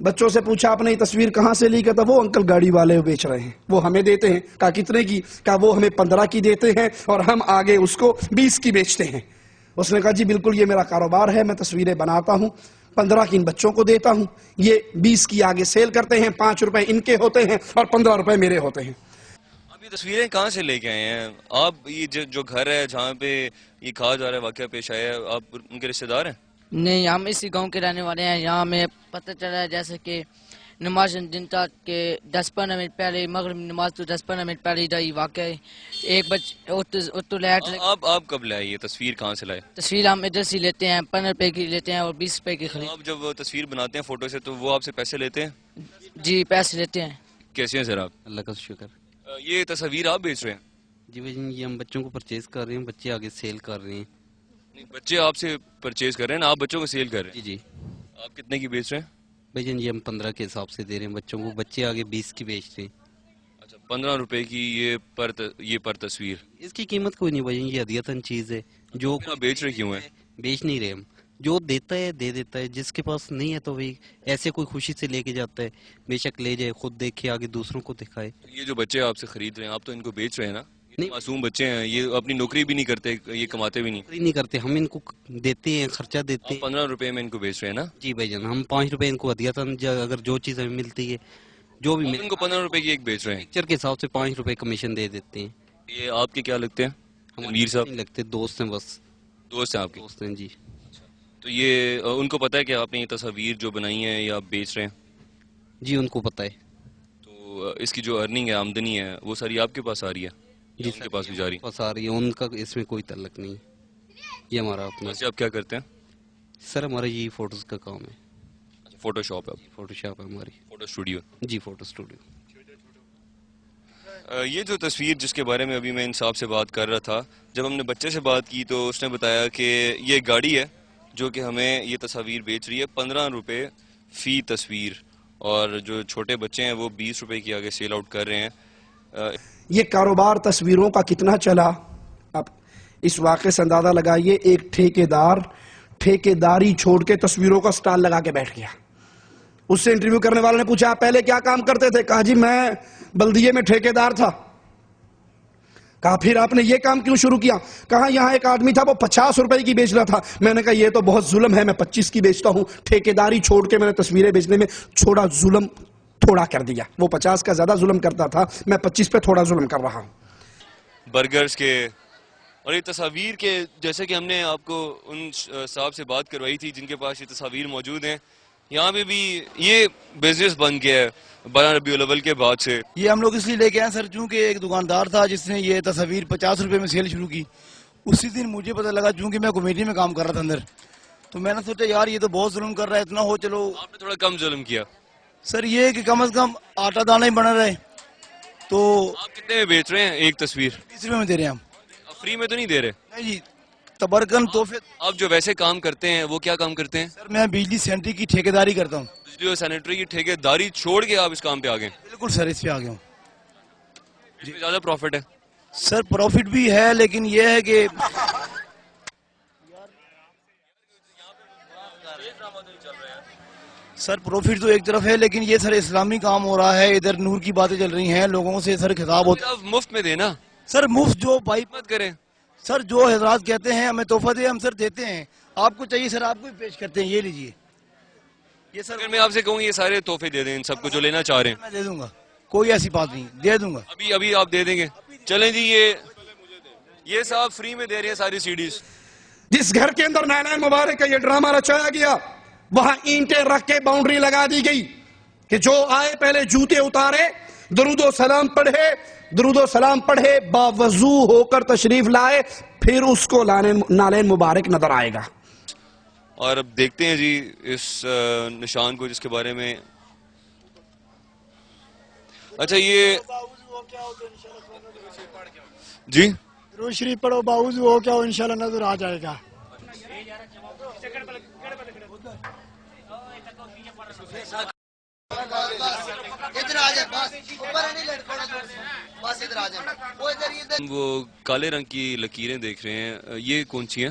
بچوں سے پوچھا آپ نے یہ تصویر کہاں سے لی؟ کہتا وہ انکل گاڑی والے بیچ رہے ہیں، وہ ہمیں دیتے ہیں۔ کہا کتنے کی؟ کہا وہ ہمیں 15 کی دیتے ہیں اور ہم آگے اس کو 20 کی بیچتے ہیں۔ اس نے کہا جی بالکل یہ میرا کاروبار ہے، میں تصویریں بناتا ہوں، 15 کی ان بچوں کو دیتا ہوں، یہ 20 کی آگے سیل کرتے ہیں، 5 روپے ان کے ہوتے ہیں اور 15 روپے میرے ہوتے ہیں۔ آپ یہ تصویریں کہاں سے لے کے آئے ہیں؟ آپ یہ جو گھر ہے جہاں پہ یہ کہا جا رہا ہے واقعہ پیش آیا ہے، آپ ان کے رشتہ دار ہیں؟ نہیں، ہم اسی گاؤں کے رہنے والے ہیں۔ یہاں ہمیں پتہ چلا ہے جیسے کہ نماز دن تک کے 10-15 منٹ پہلے، مغرب نماز تو 10-15 منٹ پہلے ہی واقع ہے۔ ایک بچہ لائٹ آپ کب لائے یہ تصویر، کہاں سے لائے؟ تصویر ہم ادھر سے لیتے ہیں، 15 روپے کی لیتے ہیں اور 20 روپے کی خرید۔ آپ جب تصویر بناتے ہیں فوٹو سے تو وہ آپ سے پیسے لیتے ہیں؟ جی پیسے لیتے ہیں۔ کیسے ہیں سر آپ؟ اللہ کا شکر۔ یہ تصاویر آپ بیچ رہے ہیں؟ جی بھائی جان، یہ ہم بچوں کو پرچیز کر رہے ہیں، بچے آگے سیل کر رہے ہیں۔ نہیں، بچے آپ سے پرچیز کر رہے ہیں نا، آپ بچوں کو سیل کر رہے ہیں؟ جی جی آپ کتنے کی بیچ رہے ہیں؟ بھائی جان، یہ ہم 15 کے حساب سے دے رہے ہیں بچوں کو، بچے آگے 20 کی بیچ رہے ہیں۔ اچھا، 15 روپے کی یہ پر تصویر؟ اس کی قیمت کوئی نہیں بھائی جان، یہ ہدیتاً چیز ہے۔ جو آپ بیچ رہے کیوں ہیں؟ بیچ نہیں رہے ہم، جو دیتا ہے دے دیتا ہے، جس کے پاس نہیں ہے تو وہی ایسے کوئی خوشی سے لے کے جاتا ہے، بے شک لے جائے، خود دیکھے، آگے دوسروں کو دکھائے۔ یہ جو بچے آپ سے خرید رہے ہیں، آپ تو ان کو بیچ رہے ہیں نا؟ نہیں، معصوم بچے ہیں، یہ اپنی نوکری بھی نہیں کرتے، یہ کماتے بھی نہیں۔ نوکری نہیں کرتے، ہم ان کو دیتے ہیں، خرچہ دیتے آپ ہیں۔ 15 روپے میں ان کو بیچ رہے ہیں نا؟ جی بھائی جان، ہم 5 روپے ان کو ہدیتاً، اگر جو چیز ہمیں ملتی ہے، جو بھی آپ ان کو 15 روپے کی ایک بیچ رہے ہیں؟ پکچر کے حساب سے 5 روپے کمیشن دے دیتے ہیں۔ یہ آپ کے کیا لگتے ہیں ہمارے تنویر صاحب؟ نہیں لگتے، دوست ہیں بس، دوست ہیں آپ کے؟ دوست ہیں جی۔ تو یہ ان کو پتہ ہے کہ آپ نے یہ تصاویر جو بنائی ہیں یہ آپ بیچ رہے ہیں؟ جی ان کو پتہ ہے۔ تو اس کی جو ارننگ ہے، آمدنی ہے، وہ ساری آپ کے پاس آ رہی ہے یا ان کے پاس بھی جاری؟ پاس آ رہی ہے، ان کا اس میں کوئی تعلق نہیں ہے، یہ ہمارا اپنا۔ ویسے آپ کیا کرتے ہیں؟ سر ہمارا یہی فوٹوز کا کام ہے، اچھا، فوٹو شاپ ہے، فوٹو شاپ ہے ہماری۔ Photo studio? جی فوٹو اسٹوڈیو۔ یہ جو تصویر جس کے بارے میں ابھی میں انصاف سے بات کر رہا تھا، جب ہم نے بچے سے بات کی تو اس نے بتایا کہ یہ گاڑی ہے جو کہ ہمیں یہ تصاویر بیچ رہی ہے 15 روپے فی تصویر، اور جو چھوٹے بچے ہیں وہ 20 روپے کی آگے سیل آؤٹ کر رہے ہیں۔ یہ کاروبار تصویروں کا کتنا چلا، اب اس واقعے سے اندازہ لگائیے۔ ایک ٹھیکیداری چھوڑ کے تصویروں کا سٹال لگا کے بیٹھ گیا۔ اس سے انٹرویو کرنے والے نے پوچھا آپ پہلے کیا کام کرتے تھے؟ کہا جی میں بلدیے میں ٹھیکیدار تھا۔ کہا پھر آپ نے یہ کام کیوں شروع کیا؟ کہا یہاں ایک آدمی تھا وہ 50 روپے کی بیچ رہا تھا، میں نے کہا یہ تو بہت ظلم ہے، میں 25 کی بیچتا ہوں۔ ٹھیکیداری چھوڑ کے میں نے تصویریں بیچنے میں ظلم تھوڑا کر دیا، وہ 50 کا زیادہ ظلم کرتا تھا، میں 25 پہ تھوڑا ظلم کر رہا ہوں۔ برگرز کے اور یہ تصاویر کے، جیسے کہ ہم نے آپ کو ان صاحب سے بات کروائی تھی جن کے پاس یہ تصاویر موجود ہیں، یہاں پہ بھی یہ بزنس بن گیا ہے 12 ربیع الاول کے بعد سے۔ یہ ہم لوگ اس لیے لے کے آئے سر، چونکہ ایک دکاندار تھا جس نے یہ تصاویر 50 روپے میں سیل شروع کی۔ اسی دن مجھے پتہ لگا، چونکہ میں کمیٹی میں کام کر رہا تھا اندر، تو میں نے سوچا یار یہ تو بہت ظلم کر رہا ہے، اتنا ہو چلو۔ آپ نے تھوڑا کم ظلم کیا سر یہ کہ کم از کم آٹا دانا ہی بنا رہے، تو آپ کتنے میں بیچ رہے ہیں ایک تصویر؟ 20 روپے میں دے رہے ہیں ہم۔ فری میں تو نہیں دے رہے؟ نہیں جی، تبرکن تحفے۔ آپ جو ویسے کام کرتے ہیں وہ کیا کام کرتے ہیں؟ سر میں بجلی سینٹری کی ٹھیکیداری کرتا ہوں۔ بجلی اور سینیٹری کی ٹھیکیداری چھوڑ کے آپ اس کام پہ آ گئے؟ بالکل سر، اس پہ آ گیا ہوں۔ اس میں زیادہ پروفٹ ہے؟ سر پروفٹ بھی ہے، لیکن یہ ہے کہ سر پروفٹ تو ایک طرف ہے، لیکن یہ سر اسلامی کام ہو رہا ہے، ادھر نور کی باتیں چل رہی ہیں، لوگوں سے سر خطاب ہوتا ہے۔ آپ مفت میں دینا، سر مفت جو بھائی مت کریں۔ سر جو حضرات کہتے ہیں ہمیں تحفہ دے، ہم سر دیتے ہیں۔ آپ کو چاہیے سر، آپ کو بھی پیش کرتے ہیں، یہ لیجئے۔ یہ سر اگر میں آپ سے کہوں یہ سارے تحفے دے دیں ان سب کو جو لینا چاہ رہے ہیں؟ میں دے دوں گا، کوئی ایسی بات نہیں، دے دوں گا۔ ابھی آپ دے دیں گے؟ چلیں جی، یہ صاحب فری میں دے رہے ہیں ساری سیڈیز۔ جس گھر کے اندر نائلین مبارک کا یہ ڈرامہ رچایا گیا، وہاں اینٹیں رکھ کے باؤنڈری لگا دی گئی کہ جو آئے پہلے جوتے اتارے، درود و سلام پڑھے، باوضو ہو کر تشریف لائے، پھر اس کو نالین مبارک نظر آئے گا۔ اور اب دیکھتے ہیں جی اس نشان کو جس کے بارے میں، اچھا یہ جی درود شریف پڑھو، باوضو ہو کیا، انشاءاللہ نظر آ جائے گا۔ وہ کالے رنگ کی لکیریں دیکھ رہے ہیں، یہ کون سی ہیں؟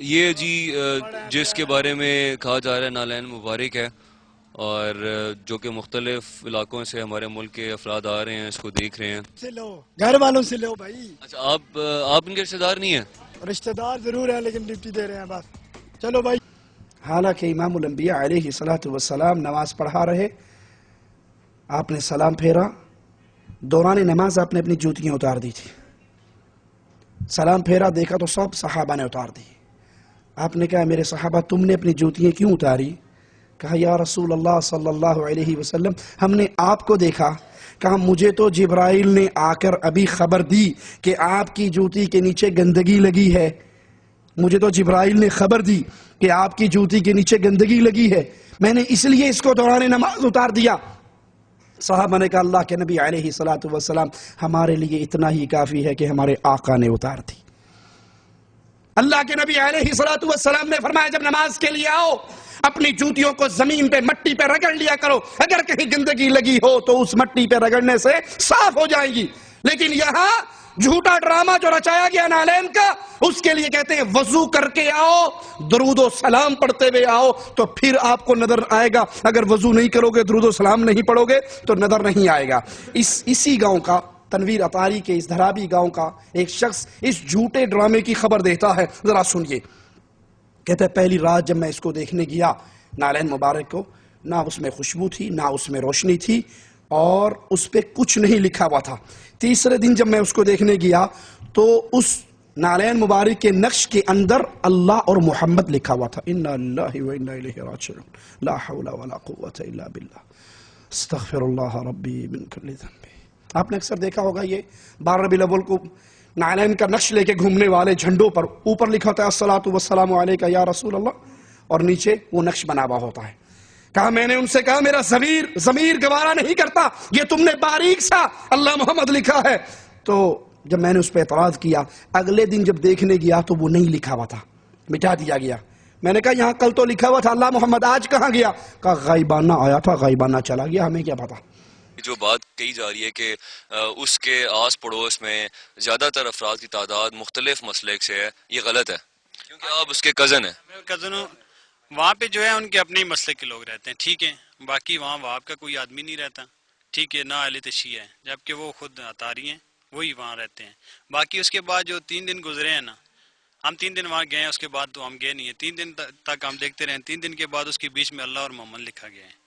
یہ جی جس کے بارے میں کہا جا رہا ہے نالین مبارک ہے، اور جو کہ مختلف علاقوں سے ہمارے ملک کے افراد آ رہے ہیں، اس کو دیکھ رہے ہیں۔ سے لو، گھر والوں سے لو بھائی، اچھا آپ ان کے رشتے دار نہیں ہیں؟ رشتہ دار ضرور ہیں لیکن ڈپٹی دے رہے ہیں بس۔ چلو بھائی، حالانکہ امام الانبیاء علیہ الصلوۃ والسلام نماز پڑھا رہے، آپ نے سلام پھیرا، دوران نماز آپ نے اپنی جوتیاں اتار دی تھی، سلام پھیرا، دیکھا تو سب صحابہ نے اتار دی۔ آپ نے کہا میرے صحابہ تم نے اپنی جوتیاں کیوں اتاری؟ کہا یا رسول اللہ صلی اللہ علیہ وسلم ہم نے آپ کو دیکھا۔ کہا مجھے تو جبرائیل نے آ کر ابھی خبر دی کہ آپ کی جوتی کے نیچے گندگی لگی ہے، مجھے تو جبرائیل نے خبر دی کہ آپ کی جوتی کے نیچے گندگی لگی ہے، میں نے اس لیے اس کو دوران نماز اتار دیا۔ صحابہ نے کہا اللہ کے نبی علیہ الصلوۃ والسلام ہمارے لیے اتنا ہی کافی ہے کہ ہمارے آقا نے اتار دی۔ اللہ کے نبی علیہ الصلوۃ والسلام نے فرمایا جب نماز کے لیے آؤ اپنی جوتیوں کو زمین پہ مٹی پہ رگڑ لیا کرو، اگر کہیں گندگی لگی ہو تو اس مٹی پہ رگڑنے سے صاف ہو جائے گی۔ لیکن یہاں جھوٹا ڈرامہ جو رچایا گیا نالین کا، اس کے لیے کہتے ہیں وضو کر کے آؤ، درود و سلام پڑھتے ہوئے آؤ تو پھر آپ کو نظر آئے گا، اگر وضو نہیں کرو گے درود و سلام نہیں پڑھو گے تو نظر نہیں آئے گا۔ اسی گاؤں کا، تنویر اطاری کے اس دھرابی گاؤں کا ایک شخص اس جھوٹے ڈرامے کی خبر دیتا ہے، ذرا سنیے۔ کہتا ہے پہلی رات جب میں اس کو دیکھنے گیا نالین مبارک کو، نہ اس میں خوشبو تھی نہ اس میں روشنی تھی اور اس پہ کچھ نہیں لکھا ہوا تھا۔ تیسرے دن جب میں اس کو دیکھنے گیا تو اس نالین مبارک کے نقش کے اندر اللہ اور محمد لکھا ہوا تھا، انا للہ و انا الیہ راجعون، لا حول ولا قوۃ الا باللہ، استغفر اللہ ربی من کل ذنب۔ آپ نے اکثر دیکھا ہوگا یہ 12 ربیع الاول کو نالین کا نقش لے کے گھومنے والے جھنڈوں پر اوپر لکھا ہوتا ہے الصلاۃ والسلام علیک یا رسول اللہ، اور نیچے وہ نقش بنا ہوا ہوتا ہے۔ کہا میں نے ان سے کہا میرا ضمیر گوارا نہیں کرتا، یہ تم نے باریک سا اللہ محمد لکھا ہے۔ تو جب میں نے اس پہ اعتراض کیا، اگلے دن جب دیکھنے گیا تو وہ نہیں لکھا ہوا تھا، مٹا دیا گیا۔ میں نے کہا یہاں کل تو لکھا ہوا تھا اللہ محمد، آج کہاں گیا؟ کہا غائبانہ آیا تھا غائبانہ چلا گیا، ہمیں کیا پتا۔ جو بات کہی جا رہی ہے کہ اس کے آس پڑوس میں زیادہ تر افراد کی تعداد مختلف مسلک سے ہے، یہ غلط ہے کیونکہ آپ اس کے کزن ہیں۔ کزن وہاں پہ جو ہے ان کے اپنے ہی مسلک کے لوگ رہتے ہیں، ٹھیک ہے، باقی وہاں وہاب کا کوئی آدمی نہیں رہتا، ٹھیک ہے، نہ اہل تشیع ہے، جبکہ وہ خود اطاری ہیں، وہی وہاں رہتے ہیں۔ باقی اس کے بعد جو 3 دن گزرے ہیں نا، ہم 3 دن وہاں گئے ہیں، اس کے بعد تو ہم گئے نہیں ہیں، 3 دن تک ہم دیکھتے رہے ہیں، 3 دن کے بعد اس کے بیچ میں اللہ اور محمد لکھا گیا ہے۔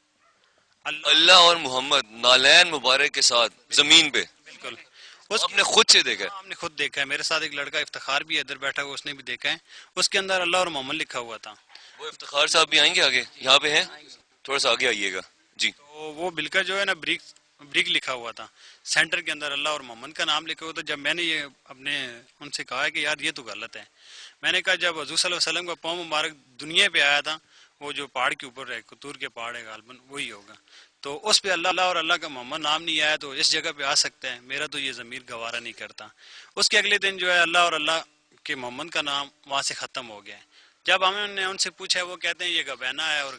اللہ اور محمد نالین مبارک کے ساتھ زمین پہ، بالکل، آپ نے خود سے دیکھا ہے؟ ہم نے خود دیکھا ہے، میرے ساتھ ایک لڑکا افتخار بھی ہے ادھر بیٹھا ہوا، اس نے بھی دیکھا ہے، اس کے اندر اللہ اور محمد لکھا ہوا تھا۔ وہ افتخار صاحب بھی آئیں گے آگے، یہاں پہ ہیں، تھوڑا سا آگے آئیے گا جی۔ تو وہ بل کا جو ہے نا بریک لکھا ہوا تھا، سینٹر کے اندر اللہ اور محمد کا نام لکھا ہوا تھا۔ جب میں نے یہ اپنے ان سے کہا کہ یار یہ تو غلط ہے، میں نے کہا جب حضور صلی اللہ علیہ وسلم کا پاؤں مبارک دنیا پہ آیا تھا، وہ جو پہاڑ کے اوپر ہے، کتور کے پہاڑ ہے غالباً وہی ہوگا، تو اس پہ اللہ اور اللہ کا محمد نام نہیں آیا، تو اس جگہ پہ آ سکتا ہے، میرا تو یہ ضمیر گوارا نہیں کرتا۔ اس کے اگلے دن جو ہے اللہ اور اللہ کے محمد کا نام وہاں سے ختم ہو گیا ہے۔ جب ہمیں نے ان سے پوچھا، وہ کہتے ہیں یہ گبینہ ہے اور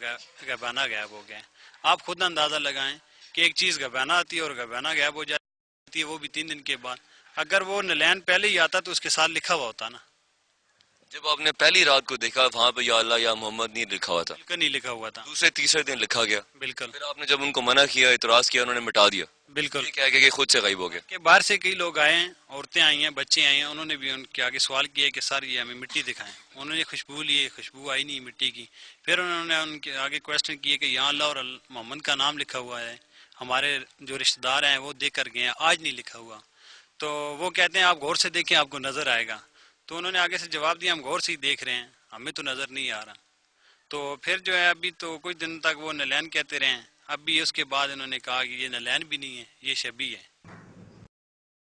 گبینہ غائب ہو گیا ہے۔ آپ خود اندازہ لگائیں کہ ایک چیز گبینہ آتی ہے اور گبینہ غائب ہو جاتی ہے، وہ بھی 3 دن کے بعد۔ اگر وہ نلین پہلے ہی آتا تو اس کے ساتھ لکھا ہوا ہوتا نا۔ جب آپ نے پہلی رات کو دیکھا وہاں پہ یا اللہ یا محمد نہیں لکھا ہوا تھا، بالکل نہیں لکھا ہوا تھا، دوسرے تیسرے دن لکھا گیا، بالکل پھر آپ نے جب ان کو منع کیا، اعتراض کیا، انہوں نے مٹا دیا، بالکل۔ یہ کہہ کہ خود سے غائب ہو گیا۔ کہ باہر سے کئی لوگ آئے ہیں، عورتیں آئی ہیں، بچے آئے ہیں، انہوں نے بھی ان کے آگے سوال کیا کہ سر یہ ہمیں مٹی دکھائیں، انہوں نے خوشبو لی، خوشبو آئی نہیں مٹی کی، پھر انہوں نے ان کے آگے کویسچن کیے کہ یہاں اللہ اور محمد کا نام لکھا ہوا ہے، ہمارے جو رشتہ دار ہیں وہ دیکھ کر گئے ہیں، آج نہیں لکھا ہوا، تو وہ کہتے ہیں آپ غور سے دیکھیں آپ کو نظر آئے گا۔ تو انہوں نے آگے سے جواب دیا ہم غور سے ہی دیکھ رہے ہیں، ہمیں تو نظر نہیں آ رہا۔ تو پھر جو ہے ابھی تو کچھ دن تک وہ نلین کہتے رہے ہیں، اب بھی اس کے بعد انہوں نے کہا کہ یہ نلین بھی نہیں ہے، یہ شبیہ ہے۔